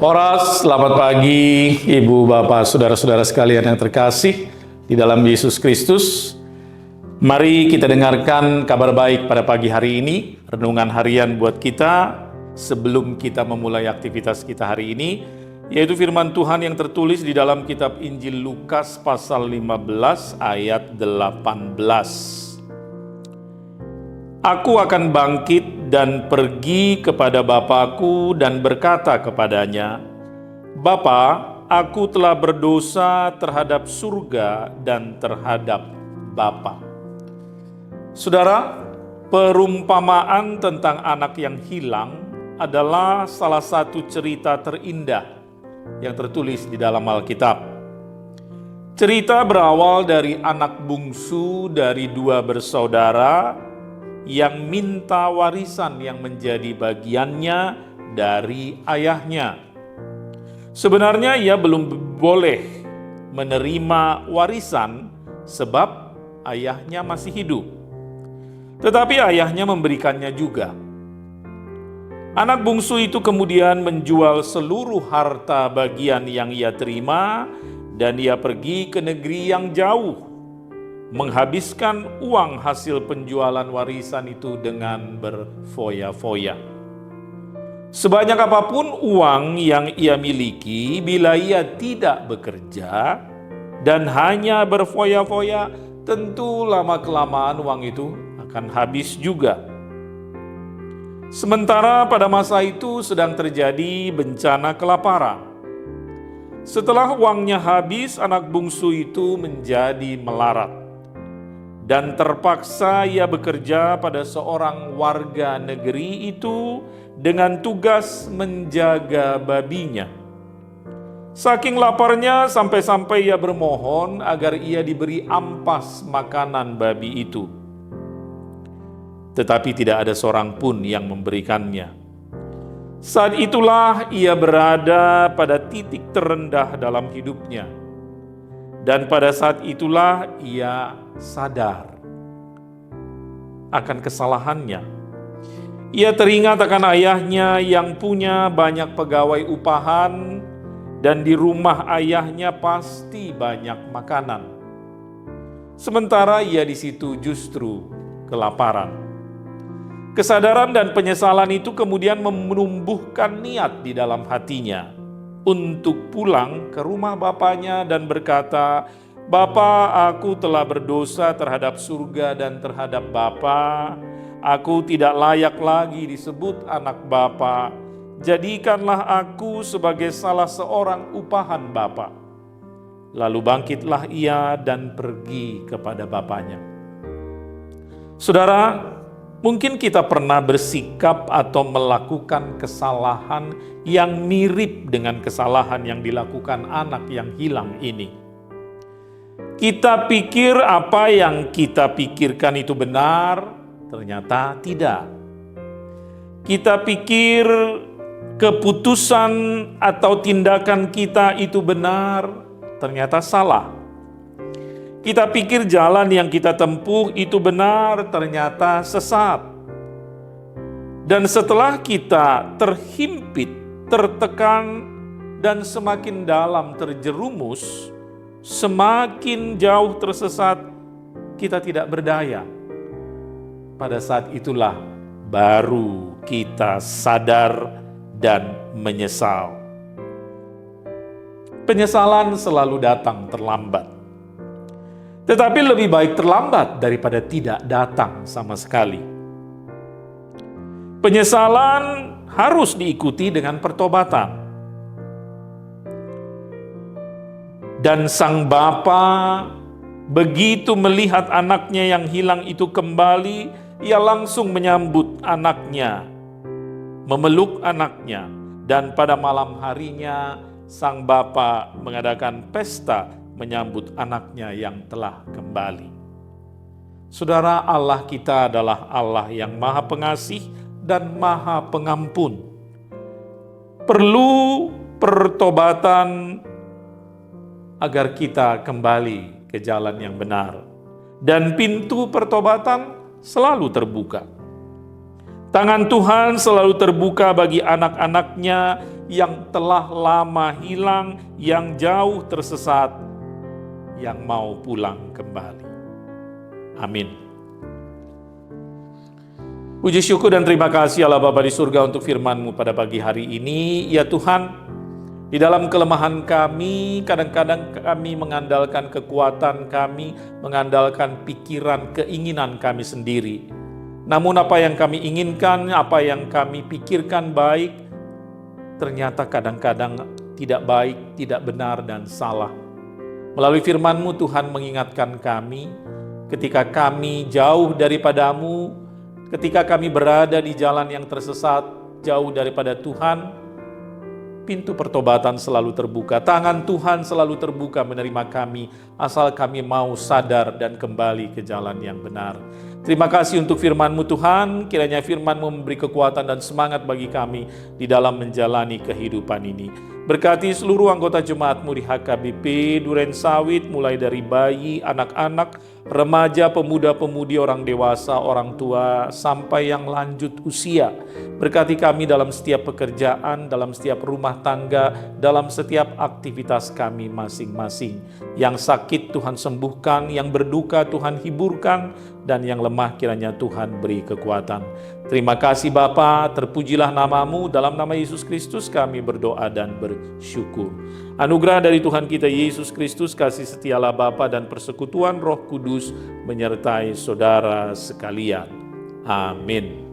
Horas, selamat pagi Ibu, Bapak, Saudara-saudara sekalian yang terkasih di dalam Yesus Kristus. Mari kita dengarkan kabar baik pada pagi hari ini, renungan harian buat kita sebelum kita memulai aktivitas kita hari ini, yaitu firman Tuhan yang tertulis di dalam kitab Injil Lukas pasal 15 ayat 18. Aku akan bangkit dan pergi kepada Bapakku dan berkata kepadanya, Bapa, aku telah berdosa terhadap surga dan terhadap Bapa. Saudara, perumpamaan tentang anak yang hilang adalah salah satu cerita terindah yang tertulis di dalam Alkitab. Cerita berawal dari anak bungsu dari dua bersaudara yang minta warisan yang menjadi bagiannya dari ayahnya. Sebenarnya ia belum boleh menerima warisan sebab ayahnya masih hidup. Tetapi ayahnya memberikannya juga. Anak bungsu itu kemudian menjual seluruh harta bagian yang ia terima dan ia pergi ke negeri yang jauh, menghabiskan uang hasil penjualan warisan itu dengan berfoya-foya. Sebanyak apapun uang yang ia miliki, bila ia tidak bekerja dan hanya berfoya-foya, tentu lama-kelamaan uang itu akan habis juga. Sementara pada masa itu sedang terjadi bencana kelaparan. Setelah uangnya habis, anak bungsu itu menjadi melarat. Dan terpaksa ia bekerja pada seorang warga negeri itu dengan tugas menjaga babinya. Saking laparnya sampai-sampai ia bermohon agar ia diberi ampas makanan babi itu. Tetapi tidak ada seorang pun yang memberikannya. Saat itulah ia berada pada titik terendah dalam hidupnya. Dan pada saat itulah ia sadar akan kesalahannya. Ia teringat akan ayahnya yang punya banyak pegawai upahan dan di rumah ayahnya pasti banyak makanan. Sementara ia di situ justru kelaparan. Kesadaran dan penyesalan itu kemudian menumbuhkan niat di dalam hatinya untuk pulang ke rumah bapaknya dan berkata, Bapa, aku telah berdosa terhadap surga dan terhadap Bapa. Aku tidak layak lagi disebut anak Bapa. Jadikanlah aku sebagai salah seorang upahan Bapa. Lalu bangkitlah ia dan pergi kepada bapaknya. Saudara, mungkin kita pernah bersikap atau melakukan kesalahan yang mirip dengan kesalahan yang dilakukan anak yang hilang ini. Kita pikir apa yang kita pikirkan itu benar, ternyata tidak. Kita pikir keputusan atau tindakan kita itu benar, ternyata salah. Kita pikir jalan yang kita tempuh itu benar, ternyata sesat. Dan setelah kita terhimpit, tertekan, dan semakin dalam terjerumus, semakin jauh tersesat, kita tidak berdaya. Pada saat itulah baru kita sadar dan menyesal. Penyesalan selalu datang terlambat. Tetapi lebih baik terlambat daripada tidak datang sama sekali. Penyesalan harus diikuti dengan pertobatan. Dan sang bapa begitu melihat anaknya yang hilang itu kembali, ia langsung menyambut anaknya, memeluk anaknya, dan pada malam harinya sang bapa mengadakan pesta menyambut anaknya yang telah kembali. Saudara, Allah kita adalah Allah yang Maha Pengasih dan Maha Pengampun. Perlu pertobatan agar kita kembali ke jalan yang benar. Dan pintu pertobatan selalu terbuka. Tangan Tuhan selalu terbuka bagi anak-anaknya yang telah lama hilang, yang jauh tersesat, yang mau pulang kembali. Amin. Puji syukur dan terima kasih Allah Bapa di surga untuk firman-Mu pada pagi hari ini. Ya Tuhan, di dalam kelemahan kami, kadang-kadang kami mengandalkan kekuatan kami, mengandalkan pikiran, keinginan kami sendiri. Namun apa yang kami inginkan, apa yang kami pikirkan baik, ternyata kadang-kadang tidak baik, tidak benar, dan salah. Melalui firman-Mu Tuhan mengingatkan kami, ketika kami jauh daripada-Mu, ketika kami berada di jalan yang tersesat, jauh daripada Tuhan, pintu pertobatan selalu terbuka, tangan Tuhan selalu terbuka menerima kami, asal kami mau sadar dan kembali ke jalan yang benar. Terima kasih untuk firman-Mu Tuhan, kiranya firman-Mu memberi kekuatan dan semangat bagi kami di dalam menjalani kehidupan ini. Berkati seluruh anggota jemaat-Mu di HKBP Duren Sawit, mulai dari bayi, anak-anak, remaja, pemuda-pemudi, orang dewasa, orang tua, sampai yang lanjut usia. Berkati kami dalam setiap pekerjaan, dalam setiap rumah tangga, dalam setiap aktivitas kami masing-masing. Yang sakit Tuhan sembuhkan, yang berduka Tuhan hiburkan, dan yang lemah kiranya Tuhan beri kekuatan. Terima kasih Bapa, terpujilah nama-Mu, dalam nama Yesus Kristus kami berdoa dan bersyukur. Anugerah dari Tuhan kita Yesus Kristus, kasih setia Allah Bapa dan persekutuan Roh Kudus menyertai saudara sekalian. Amin.